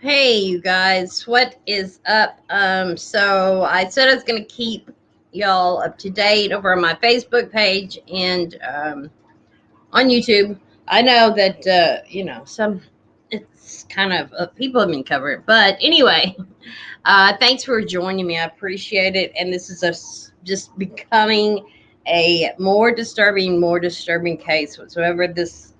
Hey, you guys, what is up? So I said I was going to keep y'all up to date over on my Facebook page and on YouTube. I know that some it's kind of people have been covering it, but anyway, thanks for joining me. I appreciate it, and this is just becoming a more disturbing case whatsoever. This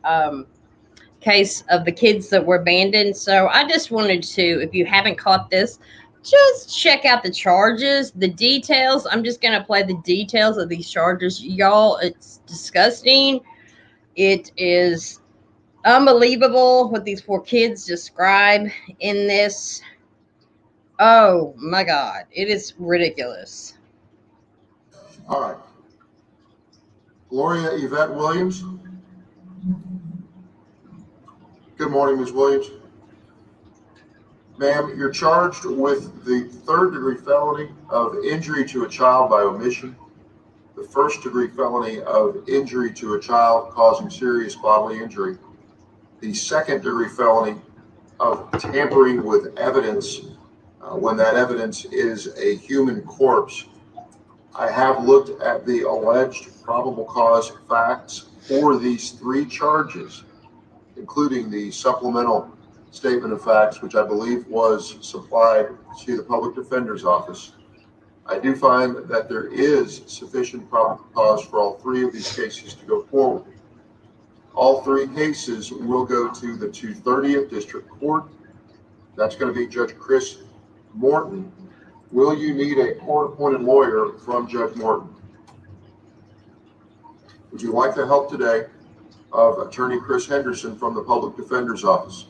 case of the kids that were abandoned. So I just wanted to, if you haven't caught this, just check out the charges, the details. I'm just going to play the details of these charges. Y'all, it's disgusting. It is unbelievable what these poor kids describe in this. Oh my God. It is ridiculous. All right. Gloria Yvette Williams. Good morning, Ms. Williams. Ma'am, you're charged with the third-degree felony of injury to a child by omission, the first-degree felony of injury to a child causing serious bodily injury, the second-degree felony of tampering with evidence when that evidence is a human corpse. I have looked at the alleged probable cause facts for these three charges, including the supplemental statement of facts, which I believe was supplied to the Public Defender's Office. I do find that there is sufficient probable cause for all three of these cases to go forward. All three cases will go to the 230th District Court. That's going to be Judge Chris Morton. Will you need a court-appointed lawyer from Judge Morton? Would you like the help today of Attorney Chris Henderson from the Public Defender's Office?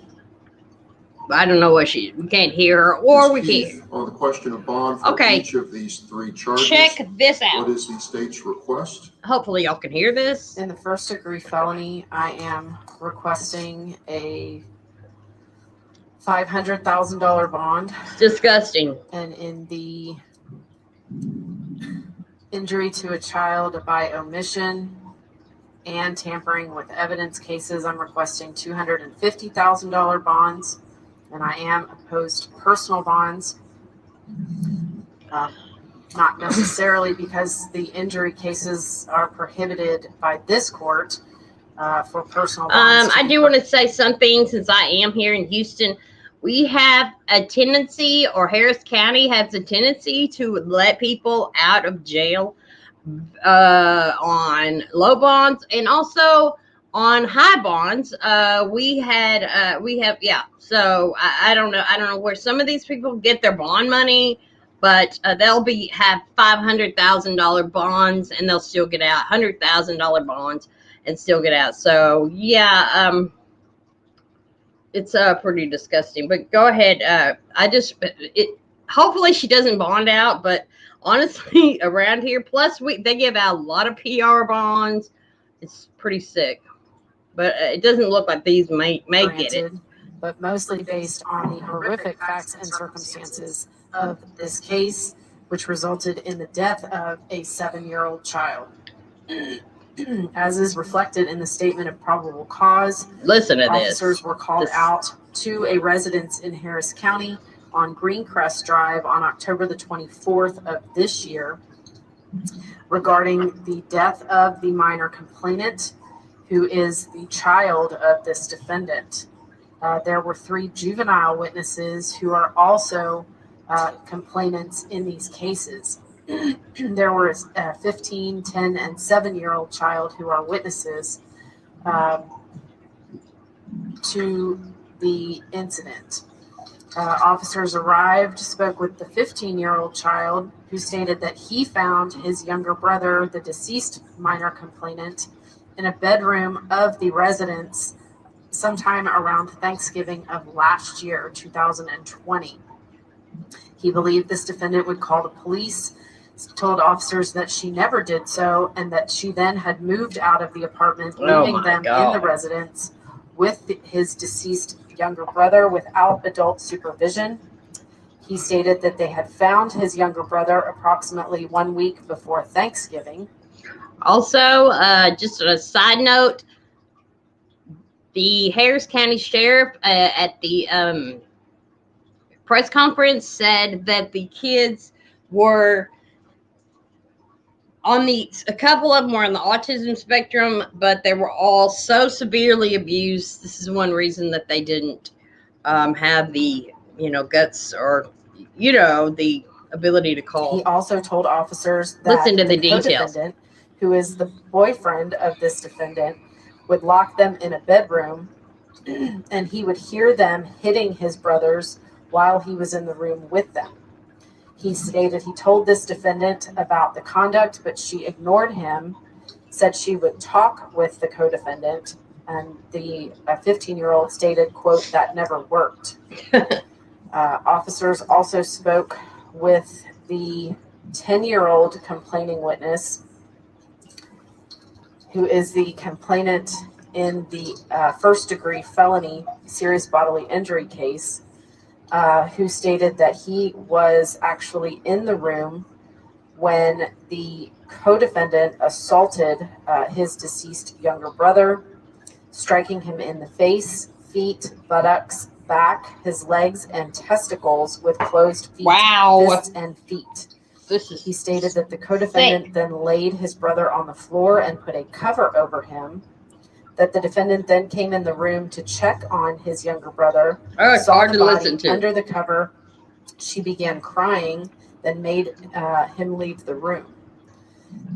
I don't know what we can't hear her, or we can't. On the question of bond for each of these three charges. Check this out. What is the state's request? Hopefully y'all can hear this. In the first degree felony, I am requesting a $500,000 bond. Disgusting. And in the injury to a child by omission and tampering with evidence cases, I'm requesting $250,000 bonds. And I am opposed to personal bonds, not necessarily because the injury cases are prohibited by this court for personal bonds. I do want to say something since I am here in Houston. We have a tendency, or Harris County has a tendency to let people out of jail on low bonds and also on high bonds. So I don't know where some of these people get their bond money, but they'll have $500,000 bonds and they'll still get out, $100,000 bonds and still get out. So yeah, it's pretty disgusting. But go ahead. Hopefully she doesn't bond out, but honestly, around here, plus they give out a lot of PR bonds. It's pretty sick. But it doesn't look like these may get it. But mostly based on the horrific facts and circumstances of this case, which resulted in the death of a 7-year-old child. As is reflected in the statement of probable cause, listen to officers were called out to a residence in Harris County on Greencrest Drive on October the 24th of this year regarding the death of the minor complainant, who is the child of this defendant. There were 3 juvenile witnesses who are also complainants in these cases. There were a 15, 10, and 7-year-old child who are witnesses to the incident. Officers arrived, spoke with the 15-year-old child, who stated that he found his younger brother, the deceased minor complainant, in a bedroom of the residence sometime around Thanksgiving of last year, 2020. He believed this defendant would call the police, told officers that she never did so, and that she then had moved out of the apartment, leaving them in the residence with his deceased younger brother without adult supervision. He stated that they had found his younger brother approximately 1 week before Thanksgiving. Also, just a side note, the Harris County Sheriff at the press conference said that the kids were a couple of them were on the autism spectrum, but they were all so severely abused. This is one reason that they didn't have the, guts or, the ability to call. He also told officers that Listen to the details. co-defendant, who is the boyfriend of this defendant, would lock them in a bedroom and he would hear them hitting his brothers while he was in the room with them. He stated he told this defendant about the conduct, but she ignored him, said she would talk with the co-defendant, and the 15-year-old stated, quote, that never worked. Officers also spoke with the 10-year-old complaining witness, who is the complainant in the first-degree felony serious bodily injury case, who stated that he was actually in the room when the co-defendant assaulted his deceased younger brother, striking him in the face, feet, buttocks, back, his legs, and testicles with closed feet, fists, and feet. He stated that the co-defendant then laid his brother on the floor and put a cover over him, that the defendant then came in the room to check on his younger brother, saw the body under the cover. She began crying, then made him leave the room.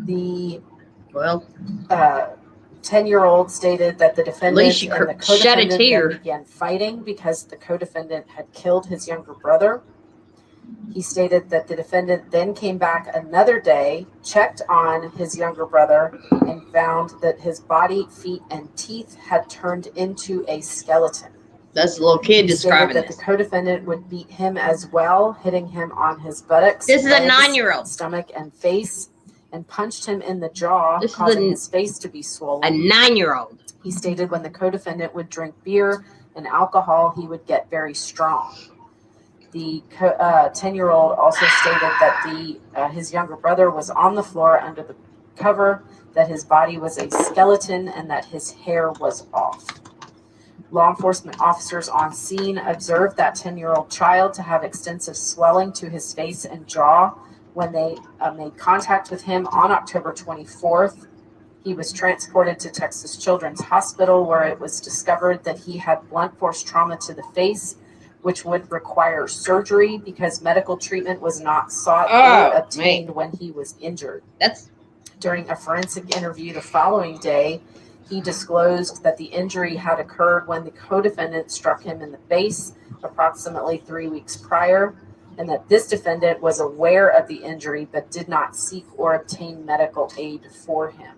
The 10-year-old stated that the defendant and the co-defendant then began fighting because the co-defendant had killed his younger brother. He stated that the defendant then came back another day, checked on his younger brother, and found that his body, feet, and teeth had turned into a skeleton. That's the little kid describing that. The co-defendant would beat him as well, hitting him on his buttocks, this is a 9-year-old, stomach, and face, and punched him in the jaw, causing his face to be swollen. A 9-year-old. He stated when the co-defendant would drink beer and alcohol, he would get very strong. The 10-year-old also stated that his younger brother was on the floor under the cover, that his body was a skeleton, and that his hair was off. Law enforcement officers on scene observed that 10-year-old child to have extensive swelling to his face and jaw. When they made contact with him on October 24th, he was transported to Texas Children's Hospital, where it was discovered that he had blunt force trauma to the face, which would require surgery because medical treatment was not sought or obtained when he was injured. During a forensic interview the following day, he disclosed that the injury had occurred when the co-defendant struck him in the face approximately 3 weeks prior, and that this defendant was aware of the injury but did not seek or obtain medical aid for him.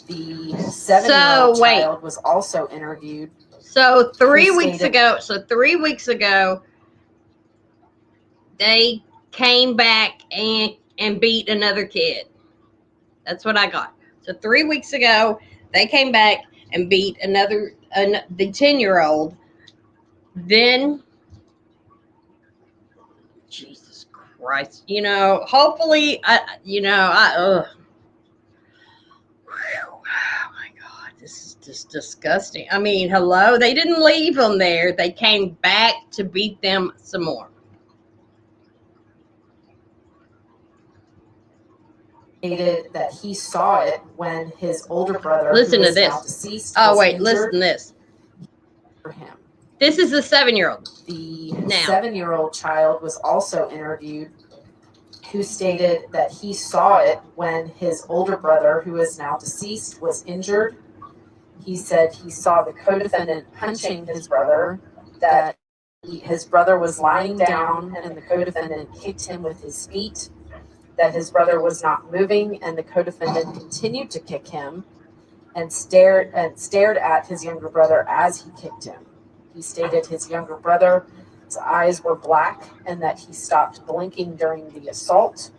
The 7-year-old child was also interviewed. So 3 weeks ago, they came back and beat another kid. That's what I got. So 3 weeks ago, they came back and beat the 10-year-old. Then, Jesus Christ, hopefully, this is just disgusting. I mean, hello, they didn't leave them there. They came back to beat them some more. Stated that he saw it when his older brother, listen to this. Deceased, listen to this. For him. This is the 7-year-old. The 7-year-old child was also interviewed, who stated that he saw it when his older brother, who is now deceased, was injured. He said he saw the co-defendant punching his brother, that his brother was lying down and the co-defendant kicked him with his feet, that his brother was not moving and the co-defendant continued to kick him and stared at his younger brother as he kicked him. He stated his younger brother's eyes were black and that he stopped blinking during the assault,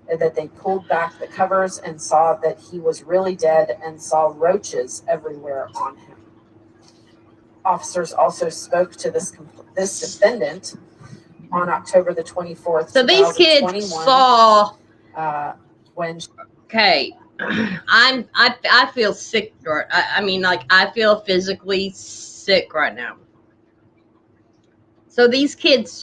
and that they pulled back the covers and saw that he was really dead and saw roaches everywhere on him. Officers also spoke to this defendant on October the 24th. So these kids saw when. Okay, I feel sick. I mean, like I feel physically sick right now. So these kids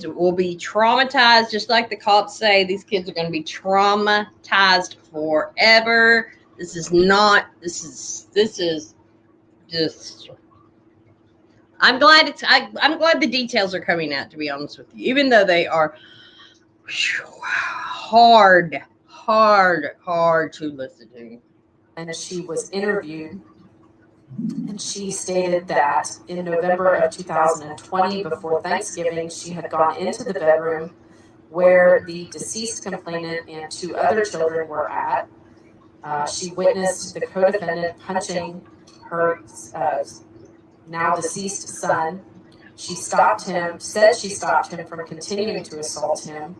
will be traumatized, just like the cops say. These kids are going to be traumatized forever. This is just. I'm glad I'm glad the details are coming out, to be honest with you, even though they are hard to listen to. And she was interviewed, and she stated that in November of 2020, before Thanksgiving, she had gone into the bedroom where the deceased complainant and 2 other children were at. She witnessed the co-defendant punching her now deceased son. She stopped him, said she stopped him from continuing to assault him,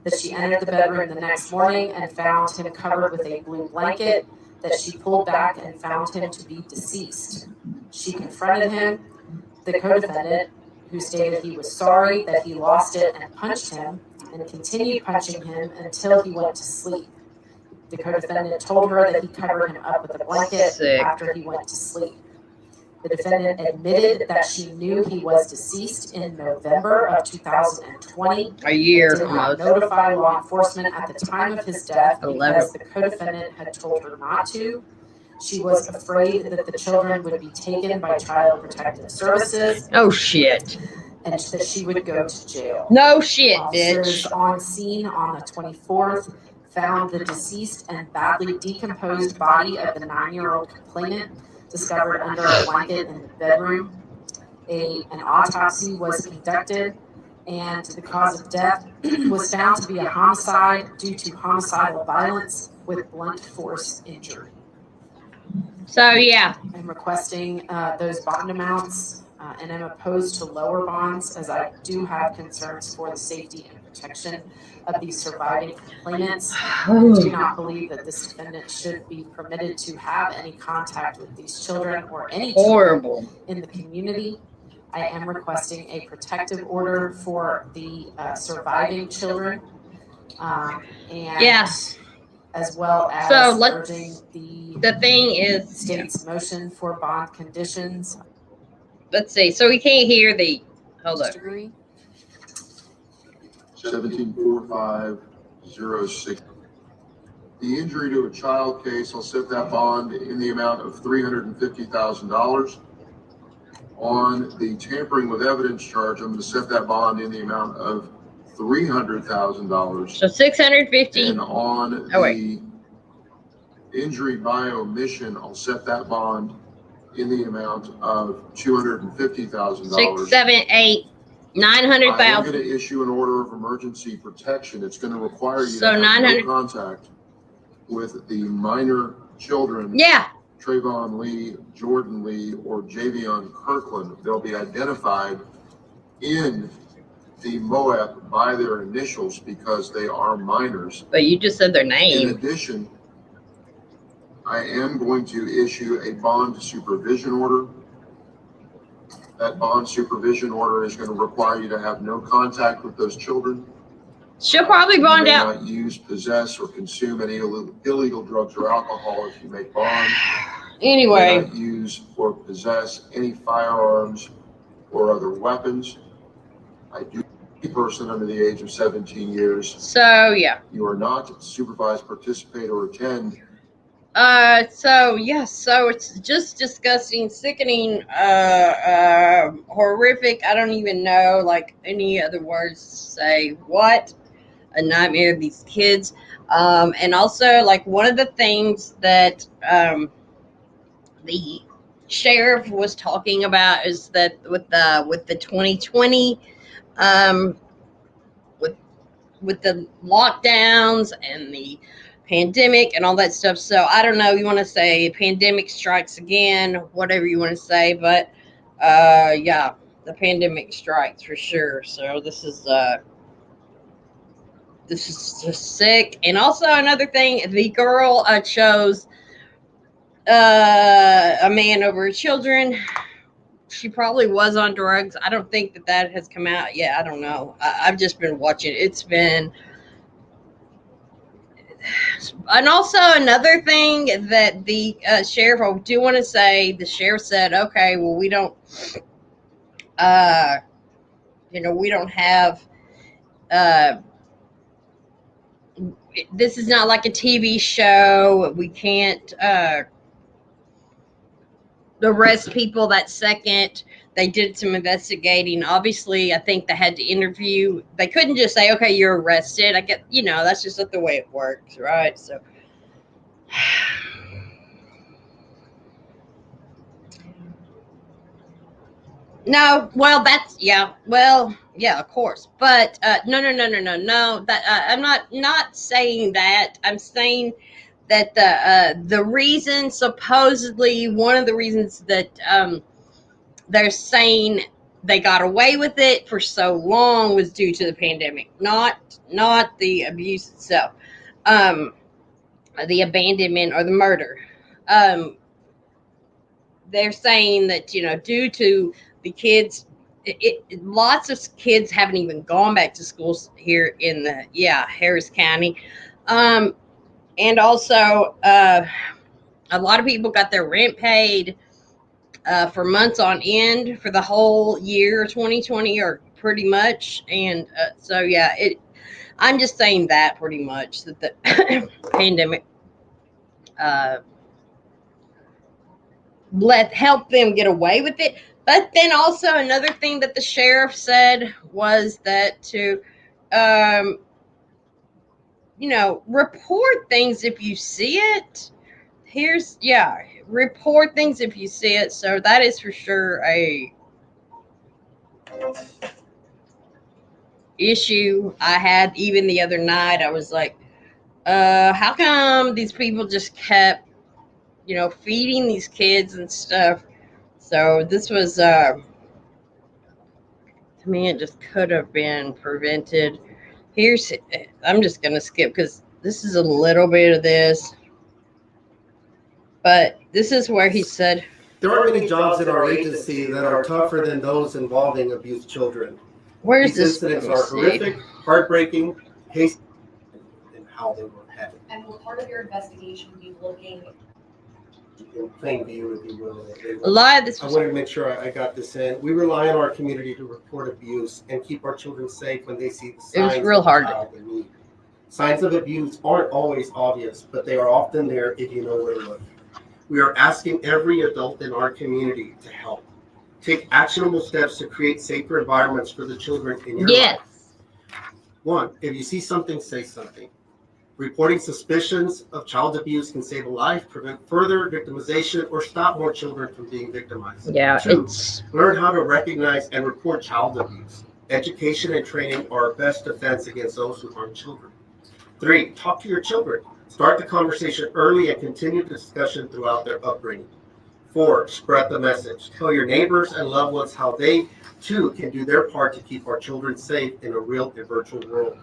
that she entered the bedroom the next morning and found him covered with a blue blanket, that she pulled back and found him to be deceased. She confronted him, the co-defendant, who stated he was sorry that he lost it and punched him, and continued punching him until he went to sleep. The co-defendant told her that he covered him up with a blanket after he went to sleep. The defendant admitted that she knew he was deceased in November of 2020. A year did not almost. notify law enforcement at the time of his death because the co-defendant had told her not to. She was afraid that the children would be taken by Child Protective Services. Oh shit. And that she would go to jail. No shit, Officers bitch. on scene on the 24th found the deceased and badly decomposed body of the 9-year-old complainant discovered under a blanket in the bedroom. An autopsy was conducted, and the cause of death was found to be a homicide due to homicidal violence with blunt force injury. So yeah, I'm requesting those bond amounts, and I'm opposed to lower bonds, as I do have concerns for the safety and protection of these surviving complainants. I do not believe that this defendant should be permitted to have any contact with these children or any children in the community. I am requesting a protective order for the surviving children, and as well as urging the thing is state's motion for bond conditions. Let's see. So we can't hear the. Hold up. 174506. The injury to a child case, I'll set that bond in the amount of $350,000. On the tampering with evidence charge, I'm going to set that bond in the amount of $300,000. So 650. And on the injury by omission, I'll set that bond in the amount of $250,000. 6, 7, 8, 900,000. I'm going to issue an order of emergency protection. It's going to require you to have no contact with the minor children. Yeah. Trayvon Lee, Jordan Lee, or Javion Kirkland. They'll be identified in the MOAP by their initials because they are minors. But you just said their name. In addition, I am going to issue a bond supervision order. That bond supervision order is going to require you to have no contact with those children. She'll probably bond you may out. Not use, possess, or consume any illegal drugs or alcohol if you make bond. Anyway. You may not use or possess any firearms or other weapons. I do a person under the age of 17 years. So yeah. You are not to supervise, participate, or attend. So it's just disgusting, sickening, horrific. I don't even know like any other words to say. What a nightmare, these kids. And also like one of the things that the sheriff was talking about is that with the 2020 with the lockdowns and the pandemic and all that stuff. So I don't know, you want to say pandemic strikes again, whatever you want to say, but yeah, the pandemic strikes for sure. So this is just sick. And also another thing, the girl chose a man over her children. She probably was on drugs. I don't think that has come out yet. I don't know. I've just been watching. It's been And also another thing that the sheriff, I do want to say, the sheriff said, okay, well, we don't, we don't have, this is not like a TV show. We can't arrest people that second. They did some investigating. Obviously, I think they had to interview. They couldn't just say, okay, you're arrested. I get, that's just not the way it works, right? So, no, well, yeah, of course, but no. That I'm not saying that. I'm saying that the reason, supposedly, one of the reasons that they're saying they got away with it for so long was due to the pandemic, not the abuse itself, the abandonment or the murder. They're saying that due to the kids, lots of kids haven't even gone back to schools here in the Harris County, and also a lot of people got their rent paid for months on end for the whole year 2020, or pretty much. And so yeah, I'm just saying that pretty much that the pandemic help them get away with it. But then also another thing that the sheriff said was that to report things if you see it. Report things if you see it. So that is for sure a issue I had even the other night. I was like, how come these people just kept feeding these kids and stuff? So this was, to me, it just could have been prevented. I'm just going to skip because this is a little bit of this. But this is where he said, there are many jobs in our agency that are tougher than those involving abused children. Where's These this? incidents are horrific, heartbreaking, hasty, and how they were handled. And will part of your investigation be looking In plain view, if you will. A lot of this I wanted to make sure I got this in. We rely on our community to report abuse and keep our children safe when they see the signs it was real hard. of in need. Signs of abuse aren't always obvious, but they are often there if you know where to look. We are asking every adult in our community to help. Take actionable steps to create safer environments for the children in your life. One, if you see something, say something. Reporting suspicions of child abuse can save a life, prevent further victimization, or stop more children from being victimized. Yeah, Two, learn how to recognize and report child abuse. Education and training are our best defense against those who harm children. Three, talk to your children. Start the conversation early and continue the discussion throughout their upbringing. Four, spread the message. Tell your neighbors and loved ones how they, too, can do their part to keep our children safe in a real and virtual world.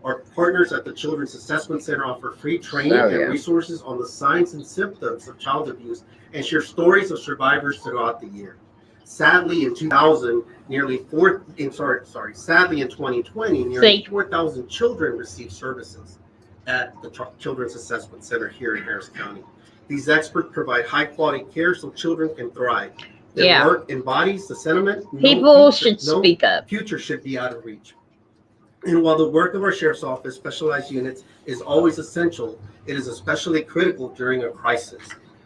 Our partners at the Children's Assessment Center offer free training and resources on the signs and symptoms of child abuse and share stories of survivors throughout the year. Sadly, in 2020, nearly 4,000 children received services at the Children's Assessment Center here in Harris County. These experts provide high-quality care so children can thrive. Their work embodies the sentiment, people should speak up. Future should be out of reach. And while the work of our Sheriff's Office specialized units is always essential, it is especially critical during a crisis.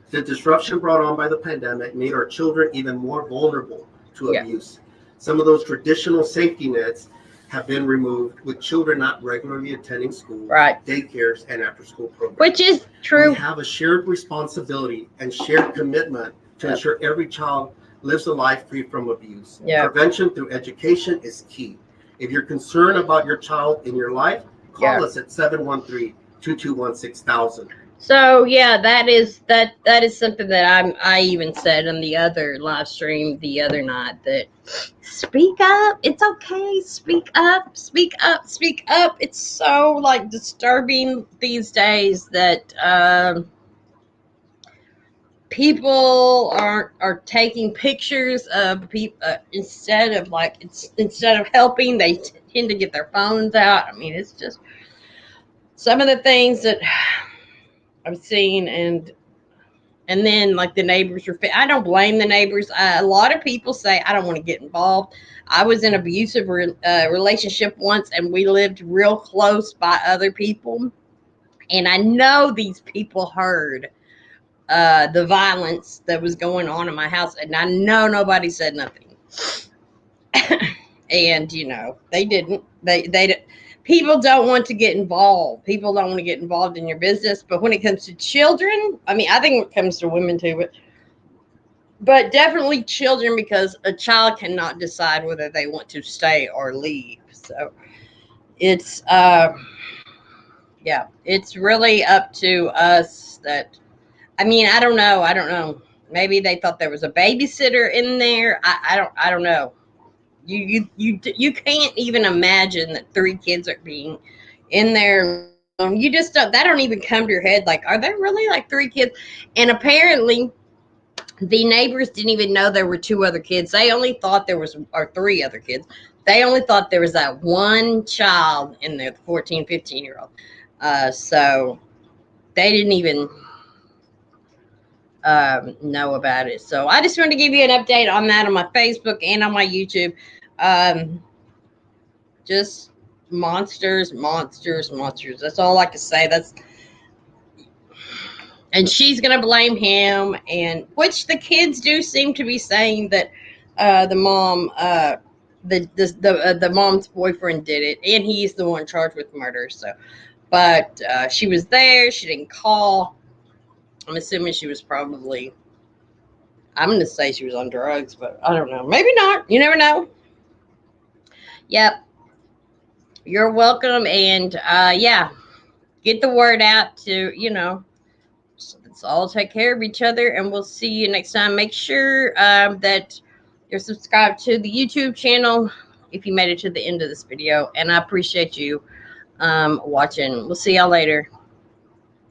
The disruption brought on by the pandemic made our children even more vulnerable to abuse. Some of those traditional safety nets have been removed, with children not regularly attending school, daycares, and after-school programs. Which is true. We have a shared responsibility and shared commitment to ensure every child lives a life free from abuse. Prevention through education is key. If you're concerned about your child in your life, call us at 713-221-6000. So that is something that I even said on the other live stream the other night, that speak up. It's okay. Speak up. Speak up. Speak up. It's so disturbing these days that people are taking pictures of people instead of helping. They tend to get their phones out. I mean, it's some of the things that I've seen, and then like the neighbors were. I don't blame the neighbors. A lot of people say I don't want to get involved. I was in an abusive relationship once, and we lived real close by other people, and I know these people heard the violence that was going on in my house, and I know nobody said nothing. And you know they didn't. They people don't want to get involved. People don't want to get involved in your business. But when it comes to children, I mean, I think it comes to women too, but definitely children, because a child cannot decide whether they want to stay or leave. So it's yeah, it's really up to us. That I mean, I don't know. Maybe they thought there was a babysitter in there. I don't know. You can't even imagine that 3 kids are being in there. You just don't. That don't even come to your head. Like, are there really like 3 kids? And apparently, the neighbors didn't even know there were 2 other kids. They only thought there was, or 3 other kids. They only thought there was that one child in there, the 14, 15-year-old. So they didn't even know about it. So I just wanted to give you an update on that on my Facebook and on my YouTube. Just monsters. That's all I can say. And she's gonna blame him, and which the kids do seem to be saying that the mom, the mom's boyfriend did it, and he's the one charged with murder. So, but she was there. She didn't call. I'm assuming she was probably. I'm gonna say she was on drugs, but I don't know. Maybe not. You never know. Yep. You're welcome, and yeah, get the word out to let's all take care of each other, and we'll see you next time. Make sure that you're subscribed to the YouTube channel if you made it to the end of this video, and I appreciate you watching. We'll see y'all later.